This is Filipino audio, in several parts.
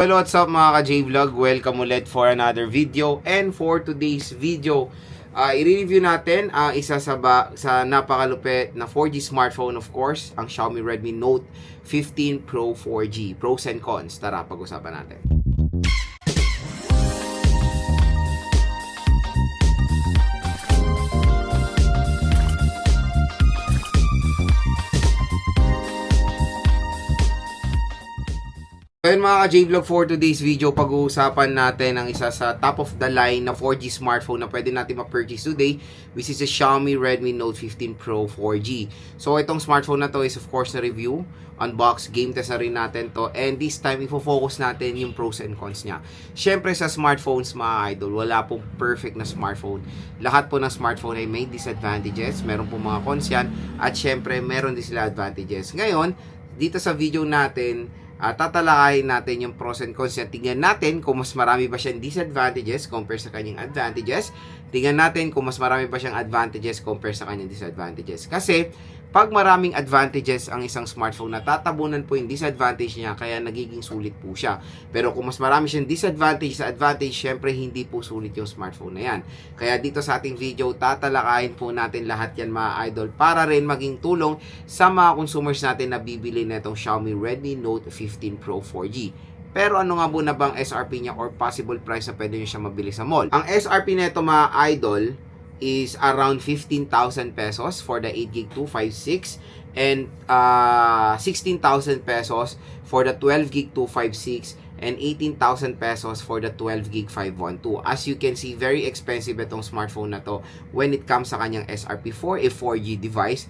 Hello, what's up mga ka-J-Vlog? Welcome ulit for another video. And for today's video, i-review natin ang isa sa napakalupit na 4G smartphone, of course, ang Xiaomi Redmi Note 15 Pro 4G. Pros and cons. Tara, pag-usapan natin. Ayun mga ka-J-Vlog, for today's video, pag-uusapan natin ang isa sa top of the line na 4G smartphone na pwede natin ma-purchase today, which is the Xiaomi Redmi Note 15 Pro 4G. So itong smartphone na to is of course na review, unbox, game test na rin natin to, and this time ifo-focus natin yung pros and cons niya. Syempre sa smartphones mga idol, wala pong perfect na smartphone. Lahat po ng smartphone ay may disadvantages, meron po mga cons yan, at syempre meron din sila advantages. Ngayon, dito sa video natin, tatalakayin natin yung pros and cons niya. Tingnan natin kung mas marami ba siyang disadvantages compare sa kanyang advantages. Tingnan natin kung mas marami ba siyang advantages compare sa kanyang disadvantages. Kasi, pag maraming advantages ang isang smartphone, natatabunan po yung disadvantage niya, kaya nagiging sulit po siya. Pero kung mas marami siyang disadvantage sa advantage, syempre hindi po sulit yung smartphone na yan. Kaya dito sa ating video, tatalakayin po natin lahat yan mga idol para rin maging tulong sa mga consumers natin na bibili na itong Xiaomi Redmi Note 15 Pro 4G. Pero ano nga po na bang SRP niya or possible price na pwede nyo siya mabili sa mall? Ang SRP nito mga idol is around 15,000 pesos for the 8GB 256 and 16,000 pesos for the 12GB 256 and 18,000 pesos for the 12GB 512. As you can see, very expensive itong smartphone na to when it comes sa kanyang SRP for a 4G device.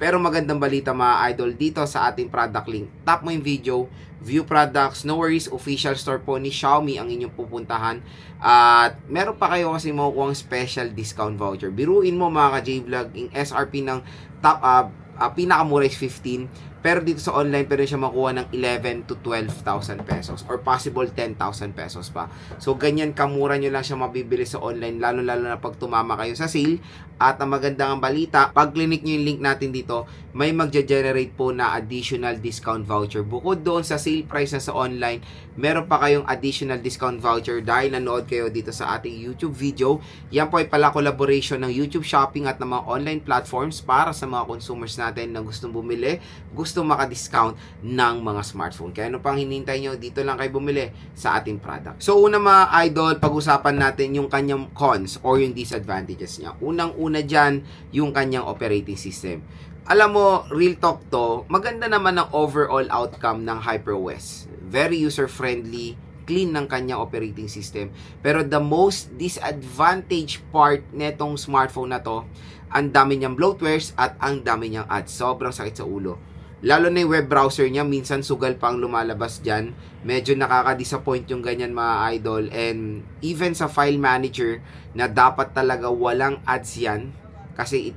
Pero magandang balita mga idol, dito sa ating product link, tap mo yung video, view products, no worries, official store po ni Xiaomi ang inyong pupuntahan. At meron pa kayo kasi makukuha special discount voucher. Biruin mo mga ka-J-Vlog, yung SRP ng top, pinakamura is 15. Pero dito sa online, pwede siya makuha ng 11 to 12,000 pesos or possible 10,000 pesos pa. So, ganyan kamura nyo lang siya mabibili sa online, lalo-lalo na pag tumama kayo sa sale. At ang magandang balita, pag clinic nyo yung link natin dito, may magja-generate po na additional discount voucher. Bukod doon sa sale price na sa online, meron pa kayong additional discount voucher dahil nanood kayo dito sa ating YouTube video. Yan po ay pala collaboration ng YouTube Shopping at ng mga online platforms para sa mga consumers natin na gustong bumili, gusto maka-discount ng mga smartphone. Kaya ano pang hinihintay nyo, dito lang kayo bumili sa ating product. So una mga idol, pag-usapan natin yung kanyang cons or yung disadvantages niya. Unang-una dyan, yung kanyang operating system. Alam mo, real talk to, maganda naman ang overall outcome ng HyperOS. Very user-friendly, clean ng kanyang operating system. Pero the most disadvantage part netong smartphone na to, ang dami niyang bloatwares at ang dami niyang ads. Sobrang sakit sa ulo. Lalo na yung web browser niya, minsan sugal pa ang lumalabas dyan. Medyo nakaka-disappoint yung ganyan mga idol. And even sa file manager na dapat talaga walang ads yan kasi it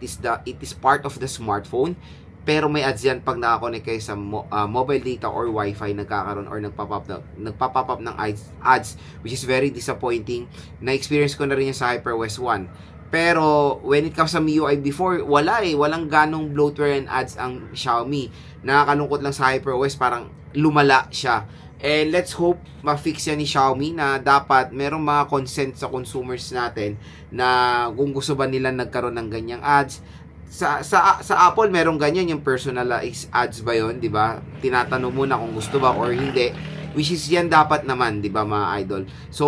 is part of the smartphone. Pero may ads yan pag nakakonect kayo sa mobile data or wifi, nagkakaroon or nagpapop up ng ads, which is very disappointing. Na-experience ko na rin yan sa HyperOS 1. Pero when it comes sa MIUI before, walang ganong bloatware and ads ang Xiaomi. Nakakalungkot lang sa HyperOS, parang lumala siya. And let's hope ma-fix yan ni Xiaomi na dapat merong mga consent sa consumers natin na kung gusto ba nila nagkaroon ng ganyang ads. Sa Apple merong ganyan, yung personalized ads ba yon, di ba? Tinatanong muna kung gusto ba or hindi, which is yan dapat naman, di ba mga idol? So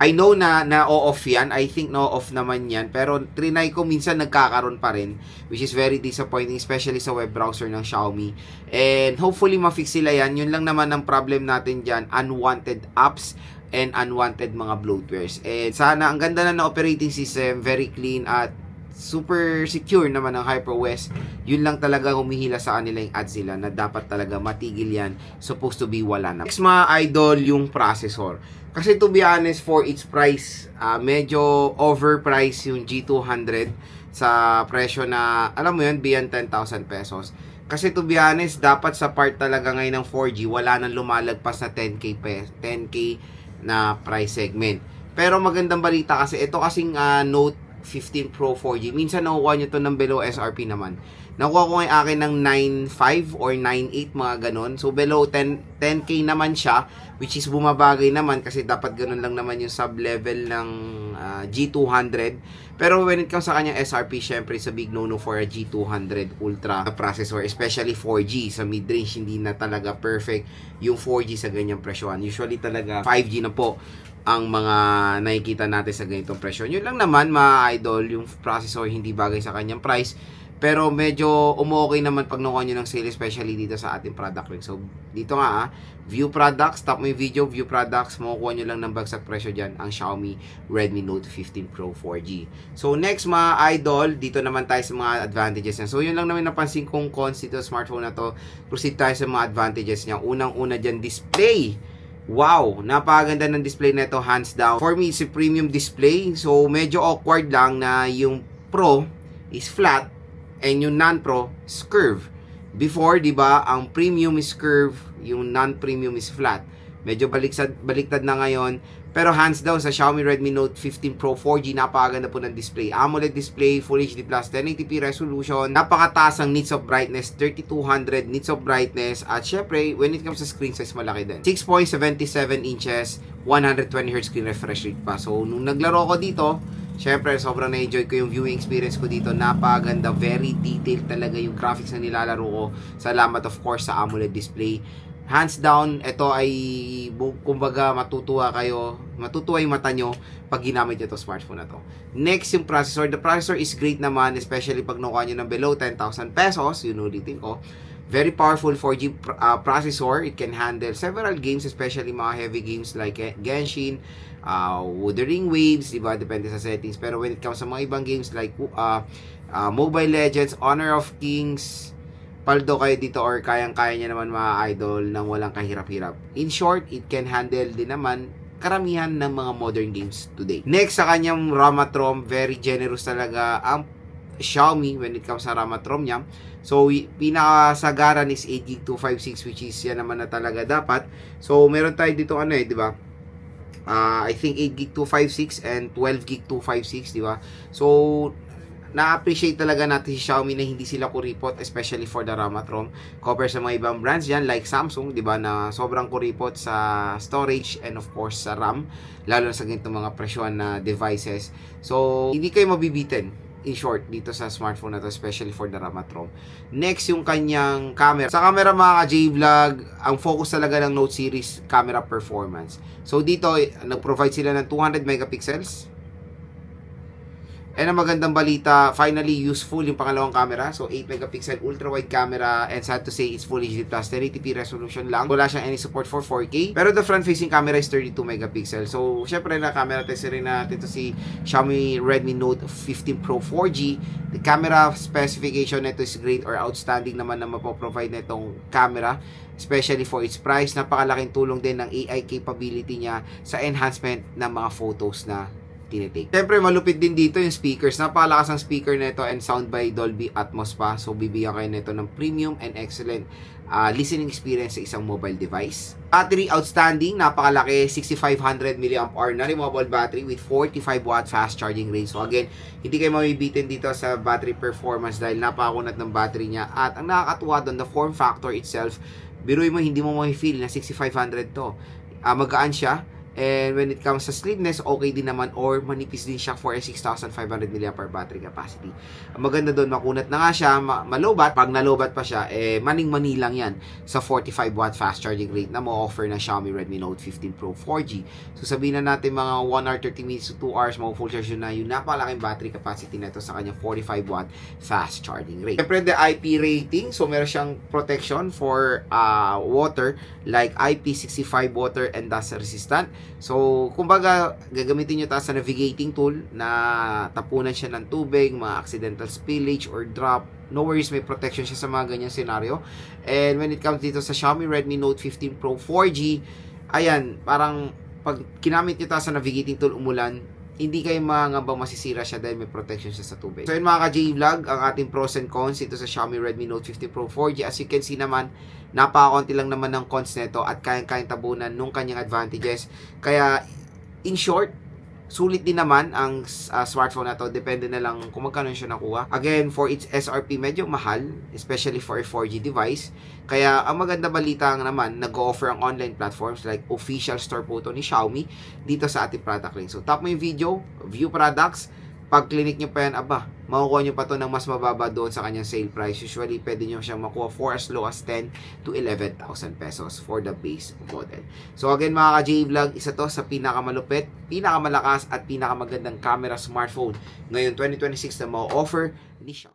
I know na off yan. I think off naman yan. Pero trinay ko, minsan nagkakaroon pa rin. Which is very disappointing, especially sa web browser ng Xiaomi. And hopefully ma-fix sila yan. Yun lang naman ang problem natin dyan. Unwanted apps and unwanted mga bloatwares. And sana, ang ganda na operating system. Very clean at super secure naman ng HyperOS. Yun lang talaga humihila sa kanila yung ads nila na dapat talaga matigil yan. Supposed to be wala na. Next mga idol, yung processor. Kasi to be honest, for its price, medyo overpriced yung G200 sa presyo na, alam mo yun, beyond 10,000 pesos. Kasi to be honest, dapat sa part talaga ngayon ng 4G, wala nang lumalagpas na 10K na price segment. Pero magandang balita kasi, ito kasing Note 15 Pro 4G, minsan nakukuha nyo to ng below SRP naman. Nakuha ko yung akin ng 9.5 or 9.8 mga ganon. So below 10K naman siya, which is bumabagay naman kasi dapat ganon lang naman yung sub-level ng G200. Pero when it comes sa kanyang SRP, syempre it's a big no-no for a G200 Ultra processor, especially 4G. Sa mid-range, hindi na talaga perfect yung 4G sa ganyang presyohan. Usually talaga 5G na po ang mga nakikita natin sa ganitong presyo. Yun lang naman mga idol, yung processor hindi bagay sa kanyang price. Pero medyo okay naman pag nakuha nyo ng sale, especially dito sa ating product link. So, dito nga view products, stop mo yung video, view products, makukuha nyo lang ng bagsak presyo dyan, ang Xiaomi Redmi Note 15 Pro 4G. So, next mga idol, dito naman tayo sa mga advantages niya. So, yun lang naman napansin kong cons dito sa smartphone na to. Proceed tayo sa mga advantages niya. Unang-una dyan, display. Wow, napakaganda ng display nito, hands down. For me, it's a premium display. So, medyo awkward lang na yung Pro is flat and yung non-Pro is curve. Before, di ba, ang premium is curve, yung non-premium is flat. Medyo baliktad na ngayon. Pero hands down sa Xiaomi Redmi Note 15 Pro 4G, napakaganda po ng display. AMOLED display, Full HD+, 1080p resolution. Napakataas ang nits of brightness, 3200 nits of brightness. At syempre, when it comes sa screen size, malaki din. 6.77 inches, 120Hz screen refresh rate pa. So, nung naglaro ko dito, syempre, sobrang na-enjoy ko yung viewing experience ko dito. Napakaganda, very detailed talaga yung graphics na nilalaro ko. Salamat of course sa AMOLED display. Hands down, ito ay kumbaga matutuwa yung mata nyo pag ginamit nyo itong smartphone na to. Next, yung processor. The processor is great naman, especially pag nakuha nyo ng below 10,000 pesos. Yun ulitin ko. Very powerful 4G processor. It can handle several games, especially mga heavy games like Genshin, Wuthering Waves, diba? Depende sa settings. Pero when it comes sa mga ibang games like Mobile Legends, Honor of Kings, paldo kayo dito or kayang-kaya niya naman mga idol nang walang kahirap-hirap. In short, it can handle din naman karamihan ng mga modern games today. Next, sa kanyang RAM at ROM, very generous talaga ang Xiaomi when it comes sa RAM at ROM niya. So, pinakasagaran is 8GB256, which is yan naman na talaga dapat. So, meron tayo dito di ba? I think 8GB256 and 12GB256, di ba? So, na-appreciate talaga natin si Xiaomi na hindi sila kuripot, especially for the RAM at ROM. Compare sa mga ibang brands yan like Samsung, di ba, na sobrang kuripot sa storage and of course sa RAM, lalo na sa ganitong mga presyohan na devices. So, hindi kayo mabibitin in short dito sa smartphone na to, especially for the RAM at ROM. Next, yung kanyang camera. Sa camera mga ka-J-Vlog, ang focus talaga ng Note series, camera performance. So, dito, nag-provide sila ng 200 megapixels. And ang magandang balita, finally useful yung pangalawang camera. So 8 megapixel ultra wide camera, and sad to say it's Full HD+, 1080p resolution lang. Wala siyang any support for 4K. Pero the front facing camera is 32 megapixel. So syempre na camera test rin natin to si Xiaomi Redmi Note 15 Pro 4G. The camera specification nito is great or outstanding naman na mapoprovide na itong camera, especially for its price. Napakalaking tulong din ng AI capability niya sa enhancement ng mga photos na tinitake. Siyempre, malupit din dito yung speakers. Napakalakas ang speaker nito and sound by Dolby Atmos pa. So, bibigyan kayo nito ng premium and excellent listening experience sa isang mobile device. Battery, outstanding. Napakalaki. 6,500 mAh na removable battery with 45 watt fast charging range. So, again, hindi kayo mabibitin dito sa battery performance dahil napakakunat ng battery niya. At ang nakakatuwa doon, the form factor itself, biruin mo, hindi mo ma-feel na 6,500 to. Magaan siya. And when it comes sa slimness, okay din naman or manipis din siya for a 6,500 mAh battery capacity. Ang maganda doon, makunat na nga siya, malobat. Pag nalobat pa siya, maning-mani lang yan sa 45 watt fast charging rate na mo-offer na Xiaomi Redmi Note 15 Pro 4G. So sabihin na natin mga 1 hour 30 minutes to 2 hours, full charge yun na yung napakalaking battery capacity na ito sa kanyang 45 watt fast charging rate. Siyempre, the IP rating, so meron siyang protection for water, like IP65 water and dust resistant. So, kumbaga, gagamitin nyo tayo sa navigating tool na tapunan siya ng tubig, mga accidental spillage or drop. No worries, may protection siya sa mga ganyang scenario. And when it comes dito sa Xiaomi Redmi Note 15 Pro 4G, ayan, parang pag kinamit nyo tayo sa navigating tool umulan, hindi kayo mangambang masisira siya dahil may protection siya sa tubig. So yun mga ka-J-Vlog, ang ating pros and cons ito sa Xiaomi Redmi Note 15 Pro 4G. As you can see naman, napakakonti lang naman ng cons nito at kayang-kayang tabunan nung kanyang advantages. Kaya, in short, Sulit din naman ang smartphone na to. Depende na lang kung magkano siya nakuha. Again, for its SRP, medyo mahal, especially for a 4G device. Kaya, ang maganda balita naman, nag-offer ang online platforms like official store po to ni Xiaomi dito sa ating product link. So, tap mo yung video, view products. Pag clinic nyo pa yan, makukuha nyo pa to ng mas mababa doon sa kanyang sale price. Usually, pwede nyo siyang makuha for as low as 10 to 11,000 pesos for the base model. So again mga ka-J-Vlog, isa to sa pinakamalupit, pinakamalakas at pinakamagandang camera smartphone ngayon 2026 na ma-offer ni Xiaomi.